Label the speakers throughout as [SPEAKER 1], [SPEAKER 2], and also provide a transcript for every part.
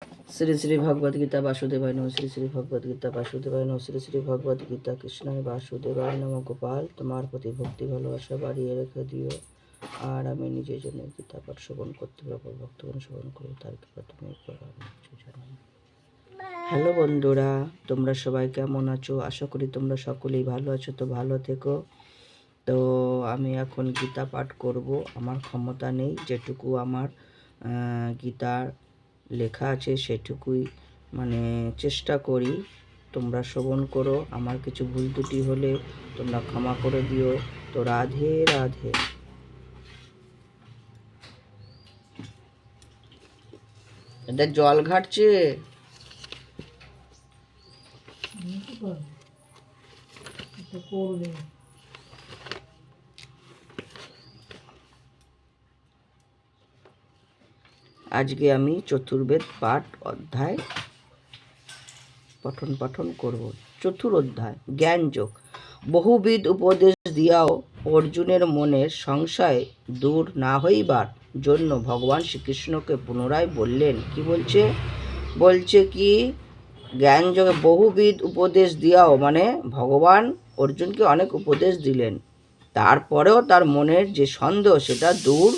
[SPEAKER 1] শ্রী শ্রী ভগবদ গীতা বাসুদেবায় নমঃ। শ্রী শ্রী ভগবদ গীতা বাসুদেবায় নমঃ। শ্রী শ্রী ভগবদ গীতা কৃষ্ণায় বাসুদেবায় নমঃ। গোপাল, তোমার প্রতি ভক্তি ভালোবাসা বাড়িয়ে রেখে দিও, আর আমি নিজের জন্য গীতা পাঠ শ্রবণ করতে পারবো। ভক্তগণ শ্রবণ করবো, তার কৃপা তুমি করো। হ্যালো বন্ধুরা, তোমরা সবাই কেমন আছো? আশা করি তোমরা সকলেই ভালো আছো। তো ভালো থেকো। তো আমি এখন গীতা পাঠ করব। আমার ক্ষমতা নেই, যেটুকু আমার গীতার লেখা আছে সেটুকুই মানে চেষ্টা করি। তোমরা শ্রবণ করো। আমার কিছু ভুল ত্রুটি হলে তোমরা ক্ষমা করে দিও। তো রাধে রাধে। এটা জল ঘাটছে। আজকে আমি চতুর্বেদ পাঠ অধ্যায় পঠন করব। চতুর্ধ্যায় জ্ঞানযোগ। বহুবিধ উপদেশ দিয়াও অর্জুনের মনের সংশয় দূর না হইবার জন্য ভগবান শ্রীকৃষ্ণকে পুনরায় বললেন। কি বলছে? বলছে কি জ্ঞানযোগে বহুবিধ উপদেশ দিয়াও, মানে ভগবান অর্জুনকে অনেক উপদেশ দিলেন, তারপরেও তার মনের যে সন্দেহ সেটা দূর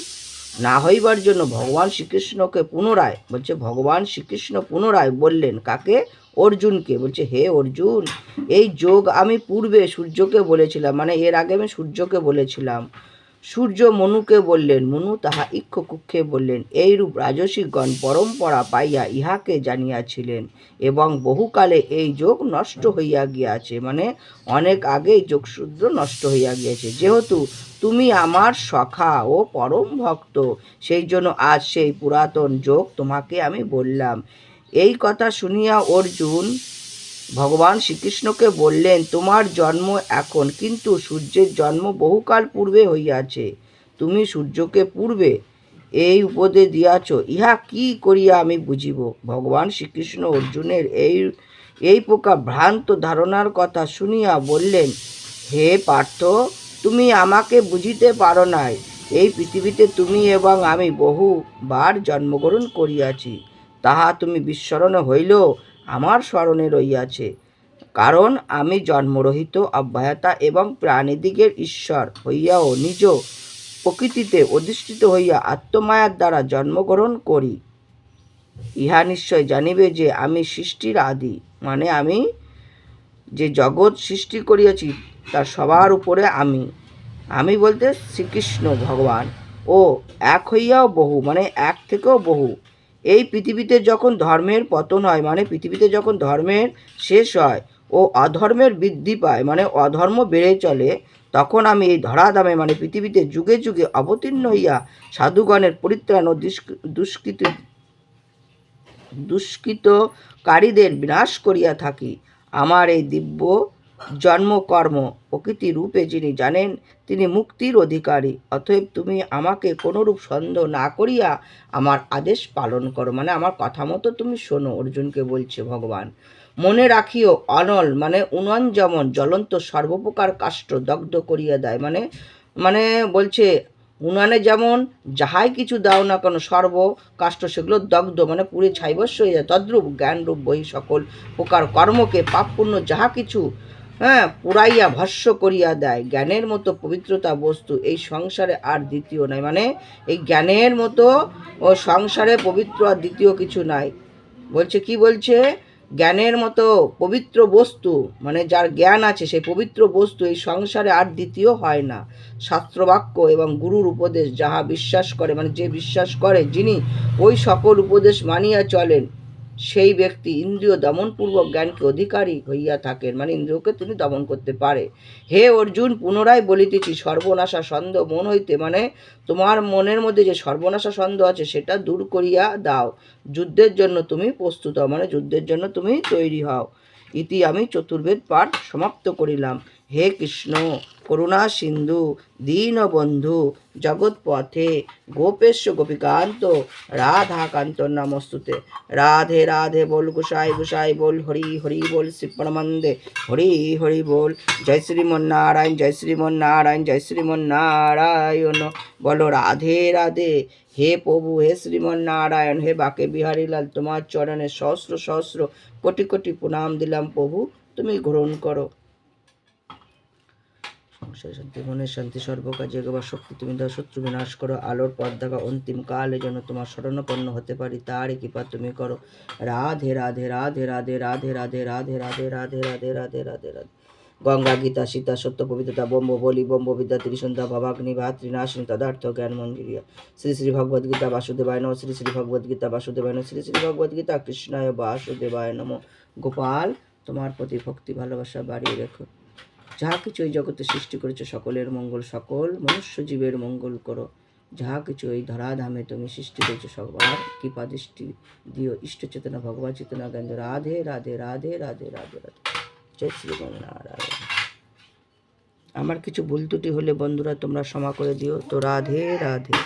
[SPEAKER 1] না হইবার জন্য ভগবান শ্রীকৃষ্ণকে পুনরায় বলছে। ভগবান শ্রীকৃষ্ণ পুনরায় বললেন কাকে? অর্জুনকে। বলছে, হে অর্জুন, এই যোগ আমি পূর্বে সূর্যকে বলেছিলাম, মানে এর আগে আমি সূর্যকে বলেছিলাম। সূর্য মনুকে বললেন, মনু তাহা ইক্ষকুক্ষে বললেন। এইরূপ রাজসিকগণ পরম্পরা পাইয়া ইহাকে জানিয়াছিলেন, এবং বহুকালে এই যোগ নষ্ট হইয়া গিয়াছে, মানে অনেক আগেই যোগসূত্র নষ্ট হইয়া গিয়াছে। যেহেতু তুমি আমার সখা ও পরম ভক্ত, সেই জন্য আজ সেই পুরাতন যোগ তোমাকে আমি বললাম। এই কথা শুনিয়া অর্জুন ভগবান শ্রীকৃষ্ণকে বললেন, তোমার জন্ম এখন, কিন্তু সূর্যের জন্ম বহুকাল পূর্বে হইয়াছে। তুমি সূর্যকে পূর্বে এই উপদেশ দিয়াছ, ইহা কি করিয়া আমি বুঝিব? ভগবান শ্রীকৃষ্ণ অর্জুনের এই প্রকার ভ্রান্ত ধারণার কথা শুনিয়া বললেন, হে পার্থ, তুমি আমাকে বুঝিতে পারো নাই। এই পৃথিবীতে তুমি এবং আমি বহুবার জন্মগ্রহণ করিয়াছি, তাহা তুমি বিস্মরণে হইলেও আমার স্মরণে রহিয়াছে। কারণ আমি জন্মরহিত, অব্যাহতা এবং প্রাণীদিগের ঈশ্বর হইয়াও নিজ প্রকৃতিতে অধিষ্ঠিত হইয়া আত্মমায়ার দ্বারা জন্মগ্রহণ করি। ইহা নিশ্চয় জানিবে যে আমি সৃষ্টির আদি, মানে আমি যে জগৎ সৃষ্টি করিয়াছি তার সবার উপরে আমি বলতে শ্রীকৃষ্ণ ভগবান, ও এক হইয়াও বহু, মানে এক থেকেও বহু। এই পৃথিবীতে যখন ধর্মের পতন হয়, মানে পৃথিবীতে যখন ধর্মের শেষ হয় ও অধর্মের বৃদ্ধি পায়, মানে অধর্ম বেড়ে চলে, তখন আমি এই ধরাধামে, মানে পৃথিবীতে যুগে যুগে অবতীর্ণ হইয়া সাধুগণের পরিত্রাণ ও দুষ্কৃতকারীদের বিনাশ করিয়া থাকি। আমার এই দিব্য জন্মকর্ম প্রকৃতি রূপে যিনি জানেন, তিনি মুক্তির অধিকারী। অতএব তুমি আমাকে কোনরূপ সন্দেহ না করিয়া আমার আদেশ পালন করো, মানে আমার কথা মতো তুমি শোনো। অর্জুনকে বলছে ভগবান। মনে রাখিও, অনল মানে উনন যেমন জ্বলন্ত সর্বপ্রকার কাষ্ঠ দগ্ধ করিয়া দেয়, মানে মানে বলছে উনানে যেমন যাহাই কিছু দাও না কেন সর্ব কাষ্ঠ সেগুলো দগ্ধ, মানে পুড়ে ছাইবস্য হয়ে যায়, তদ্রূপ জ্ঞানরূপ বহি সকল প্রকার কর্মকে পাপ পুণ্য যাহা কিছু পুরাইয়া ভস্য করিয়া দেয়। জ্ঞানের মতো পবিত্রতা বস্তু এই সংসারে আর দ্বিতীয় নাই, মানে এই জ্ঞানের মতো ও সংসারে পবিত্র আর দ্বিতীয় কিছু নাই। বলছে কি বলছে? জ্ঞানের মতো পবিত্র বস্তু, মানে যার জ্ঞান আছে সেই পবিত্র বস্তু এই সংসারে আর দ্বিতীয় হয় না। শাস্ত্রবাক্য এবং গুরুর উপদেশ যাহা বিশ্বাস করে, মানে যে বিশ্বাস করে, যিনি ওই সকল উপদেশ মানিয়া চলেন, সেই ব্যক্তি ইন্দ্রিয় দমনপূর্বক জ্ঞানকে অধিকারী হইয়া থাকেন, মানে ইন্দ্রিয়কে তিনি দমন করতে পারে। হে অর্জুন, পুনরায় বলিতেছি, সর্বনাশা সন্দেহ মন হইতে, মানে তোমার মনের মধ্যে যে সর্বনাশা সন্দেহ আছে সেটা দূর করিয়া দাও। যুদ্ধের জন্য তুমি প্রস্তুত হও, মানে যুদ্ধের জন্য তুমি তৈরি হও। ইতি আমি চতুর্বেদ পাঠ সমাপ্ত করিলাম। হে কৃষ্ণ, করুণা সিন্ধু দীনবন্ধু জগৎপথে গোপেশ গোপীকান্ত রাধাকান্ত নমস্তুতে। রাধে রাধে বল, গোসাই গোসাই বল, হরি হরি বল, শ্রীপরমন্দে হরি হরি বল। জয় শ্রীমন্নারায়ণ, জয় শ্রীমন্নারায়ণ, জয় শ্রীমন্নারায়ণ। বলো রাধে রাধে। হে প্রভু, হে শ্রীমন্নারায়ণ, হে বাকে বিহারী লাল, তোমার চরণে সহস্র সহস্র কোটি কোটি প্রণাম দিলাম প্রভু, তুমি গ্রহণ করো। সংসার শান্তি, মনের শান্তি, সর্বকাজে এগোবার শক্তি তুমি দাও, শত্রু বিনাশ করো, আলোর পথ দেখা, অন্তিম কালে যেন তোমার শরণাপন্ন হতে পারি, তারই কৃপা তুমি করো। রাধে রাধে রাধে রাধে রাধে রাধে রাধে রাধে রাধে রাধে রাধে রাধে রাধে। গঙ্গা গীতা সীতা সত্য পবিত্রতা ব্রহ্ম বলি ব্রহ্ম বিদ্যা ত্রিসন্ধ্যা ভবাগ্নি ভাতৃনাশিনী তদার্থ জ্ঞান মঞ্জুরিয়া। শ্রী শ্রী ভগবদ গীতা বাসুদেবায় নমঃ, শ্রী শ্রী ভগবদ গীতা বাসুদেবায় নমঃ, শ্রী শ্রী ভগবদ গীতা কৃষ্ণায় বাসুদেবায় নমঃ। গোপাল, তোমার প্রতি ভক্তি ভালোবাসা বাড়িয়ে রেখো। যাহা কিছু এই জগতে সৃষ্টি করেছো সকলের মঙ্গল, সকল মনুষ্য জীবের মঙ্গল করো। যাহা কিছু এই ধরাধামে তুমি সৃষ্টি করেছো সবার কৃপা দৃষ্টি দিও। ইষ্ট চেতনা ভগবান চেতনা জ্ঞান। রাধে রাধে রাধে রাধে রাধে রাধে। জয় শ্রীমন্নারায়ণ। আমার কিছু ভুল ত্রুটি হলে বন্ধুরা তোমরা ক্ষমা করে দিও। তো রাধে রাধে।